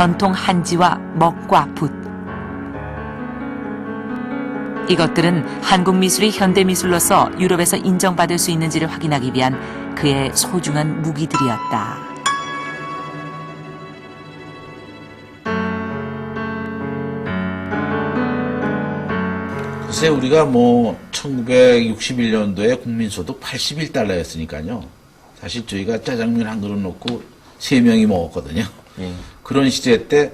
전통 한지와 먹과 붓. 이것들은 한국 미술이 현대 미술로서 유럽에서 인정받을 수 있는지를 확인하기 위한 그의 소중한 무기들이었다. 글쎄 우리가 1961년도에 국민소득 81달러였으니까요. 사실 저희가 짜장면 한 그릇 놓고 3명이 먹었거든요. 그런 시대 때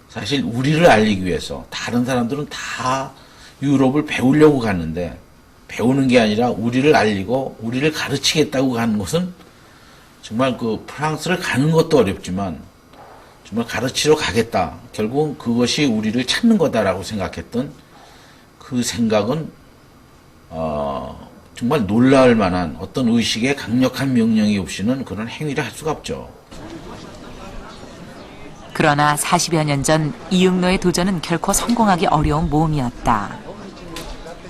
사실 우리를 알리기 위해서 다른 사람들은 다 유럽을 배우려고 갔는데 배우는 게 아니라 우리를 알리고 우리를 가르치겠다고 가는 것은 정말 그 프랑스를 가는 것도 어렵지만 정말 가르치러 가겠다. 결국은 그것이 우리를 찾는 거다라고 생각했던 그 생각은 정말 놀라울 만한 어떤 의식의 강력한 명령이 없이는 그런 행위를 할 수가 없죠. 그러나 40여 년 전 이응노의 도전은 결코 성공하기 어려운 모험이었다.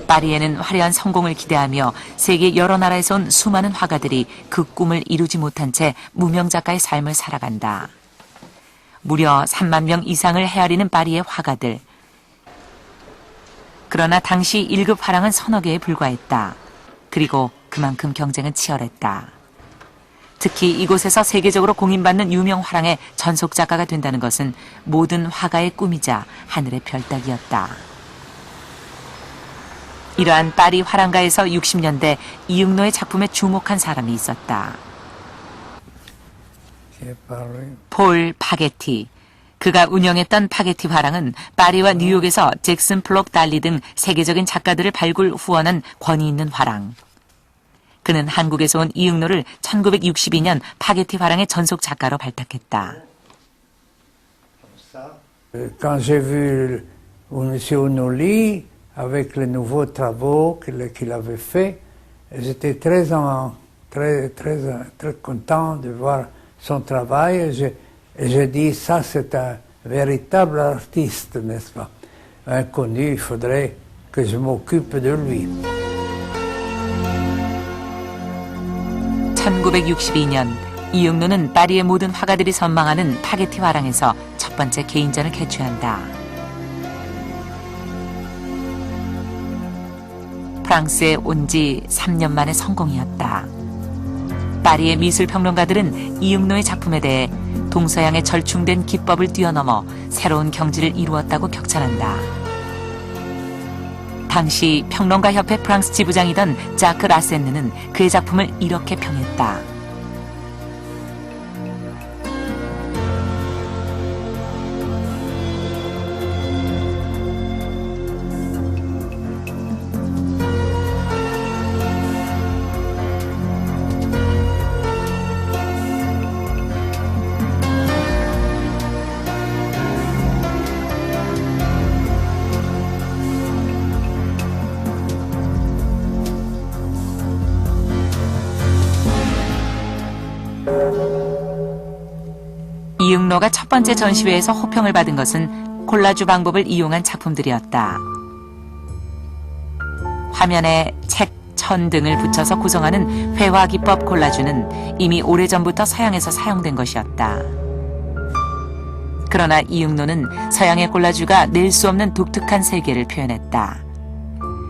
파리에는 화려한 성공을 기대하며 세계 여러 나라에서 온 수많은 화가들이 그 꿈을 이루지 못한 채 무명 작가의 삶을 살아간다. 무려 3만 명 이상을 헤아리는 파리의 화가들. 그러나 당시 1급 화랑은 서너 개에 불과했다. 그리고 그만큼 경쟁은 치열했다. 특히 이곳에서 세계적으로 공인받는 유명 화랑의 전속 작가가 된다는 것은 모든 화가의 꿈이자 하늘의 별 따기였다. 이러한 파리 화랑가에서 60년대 이응노의 작품에 주목한 사람이 있었다. 폴 파게티. 그가 운영했던 파게티 화랑은 파리와 뉴욕에서 잭슨 플록 달리 등 세계적인 작가들을 발굴 후원한 권위 있는 화랑. 그는 한국에서 온 이응노를 1962년 파게티 화랑의 전속 작가로 발탁했다. Quand j'ai vu Monsieur Nolly avec les nouveaux travaux qu'il avait fait, j'étais très content de voir son travail. Et j'ai dit, ça c'est un véritable artiste, n'est-ce pas? Inconnu, il faudrait que je m'occupe de lui. 1962년 이응노는 파리의 모든 화가들이 선망하는 파게티 화랑에서 첫 번째 개인전을 개최한다. 프랑스에 온 지 3년 만의 성공이었다. 파리의 미술평론가들은 이응노의 작품에 대해 동서양의 절충된 기법을 뛰어넘어 새로운 경지를 이루었다고 격찬한다. 당시 평론가협회 프랑스 지부장이던 자크 라센느는 그의 작품을 이렇게 평했다. 이응노가 첫 번째 전시회에서 호평을 받은 것은 콜라주 방법을 이용한 작품들이었다. 화면에 책, 천 등을 붙여서 구성하는 회화 기법 콜라주는 이미 오래전부터 서양에서 사용된 것이었다. 그러나 이응노는 서양의 콜라주가 낼 수 없는 독특한 세계를 표현했다.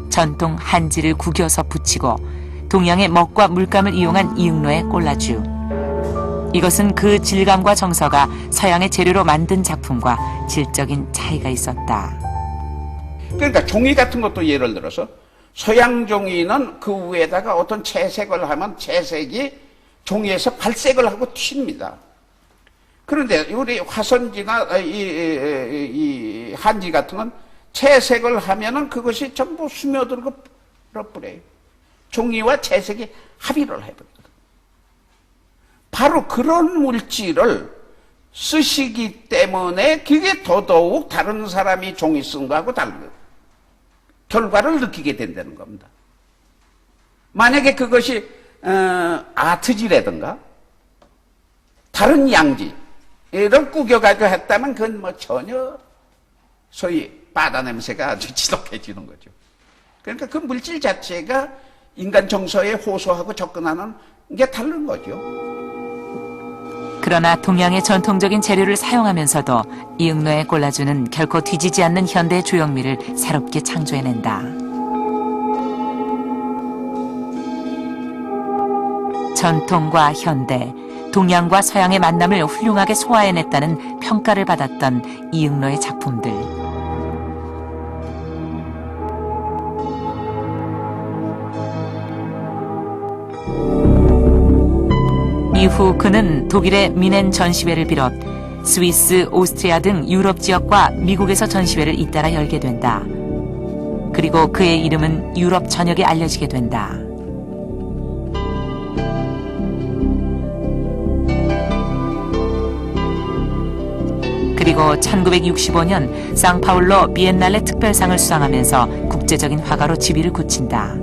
전통 한지를 구겨서 붙이고 동양의 먹과 물감을 이용한 이응노의 콜라주. 이것은 그 질감과 정서가 서양의 재료로 만든 작품과 질적인 차이가 있었다. 그러니까 종이 같은 것도 예를 들어서 서양 종이는 그 위에다가 어떤 채색을 하면 채색이 종이에서 발색을 하고 튑니다. 그런데 우리 화선지나 이 한지 같은 건 채색을 하면은 그것이 전부 스며들고 버려요. 종이와 채색이 합의를 해버려요. 바로 그런 물질을 쓰시기 때문에 그게 더더욱 다른 사람이 종이 쓴 거하고 다른 결과를 느끼게 된다는 겁니다. 만약에 그것이 아트지라든가 다른 양지를 구겨가지고 했다면 그건 뭐 전혀 소위 바다 냄새가 아주 지독해지는 거죠. 그러니까 그 물질 자체가 인간 정서에 호소하고 접근하는 게 다른 거죠. 그러나 동양의 전통적인 재료를 사용하면서도 이응노에 골라주는 결코 뒤지지 않는 현대의 조형미를 새롭게 창조해낸다. 전통과 현대, 동양과 서양의 만남을 훌륭하게 소화해냈다는 평가를 받았던 이응노의 작품들. 이후 그는 독일의 미넨 전시회를 비롯 스위스, 오스트리아 등 유럽 지역과 미국에서 전시회를 잇따라 열게 된다. 그리고 그의 이름은 유럽 전역에 알려지게 된다. 그리고 1965년 상파울로 비엔날레 특별상을 수상하면서 국제적인 화가로 지위를 굳힌다.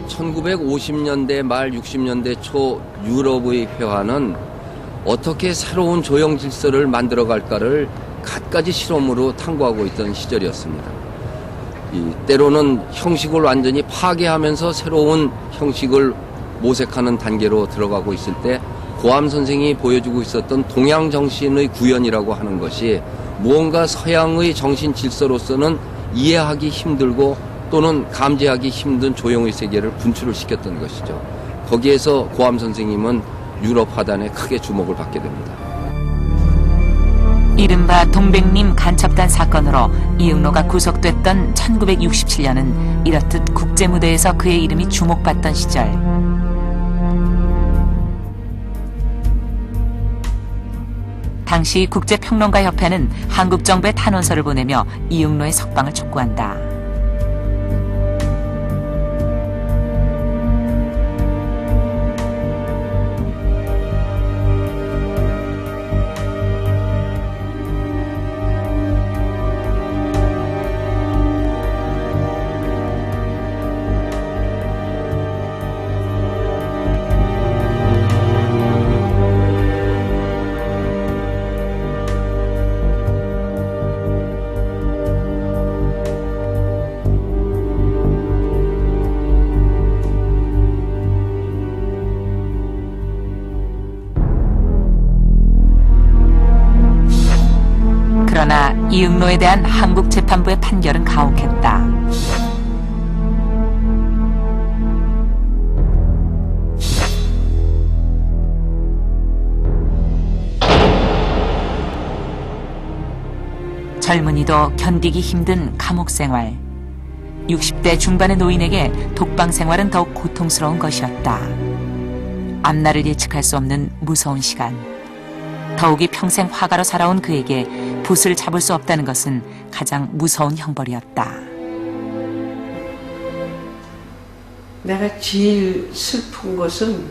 1950년대 말 60년대 초 유럽의 회화는 어떻게 새로운 조형 질서를 만들어갈까를 갖가지 실험으로 탐구하고 있던 시절이었습니다. 때로는 형식을 완전히 파괴하면서 새로운 형식을 모색하는 단계로 들어가고 있을 때 고암 선생이 보여주고 있었던 동양 정신의 구현이라고 하는 것이 무언가 서양의 정신 질서로서는 이해하기 힘들고 또는 감지하기 힘든 조형의 세계를 분출을 시켰던 것이죠. 거기에서 고암 선생님은 유럽 화단에 크게 주목을 받게 됩니다. 이른바 동백림 간첩단 사건으로 이응노가 구속됐던 1967년은 이렇듯 국제무대에서 그의 이름이 주목받던 시절. 당시 국제평론가협회는 한국 정부에 탄원서를 보내며 이응노의 석방을 촉구한다. 그러나 이응노에 대한 한국 재판부의 판결은 가혹했다. 젊은이도 견디기 힘든 감옥 생활. 60대 중반의 노인에게 독방 생활은 더욱 고통스러운 것이었다. 앞날을 예측할 수 없는 무서운 시간. 더욱이 평생 화가로 살아온 그에게 붓을 잡을 수 없다는 것은 가장 무서운 형벌이었다. 내가 제일 슬픈 것은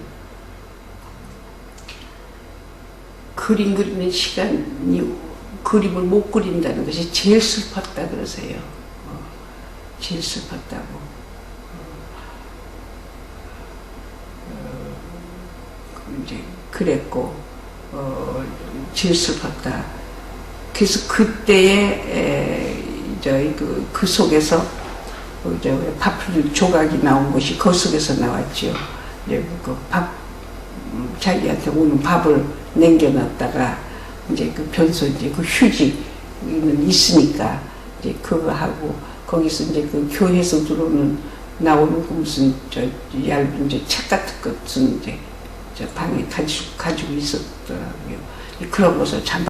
그림 그리는 시간이 그림을 못 그린다는 것이 제일 슬펐다 그러세요. 제일 슬펐다고. 이제 그랬고 제일 슬펐다. 그래서 그때에 그 속에서 밥 조각이 나온 것이 그 속에서 나왔죠. 이제 그 밥 자기한테 오는 밥을 남겨놨다가 이제 그 변소 이제 그 휴지는 있으니까 이제 그거 하고 거기서 이제 그 교회에서 나오는 그 무슨 얇은 이제 책 같은 것은 이제 방에 가지고 있었더라고요. 그런 것을 참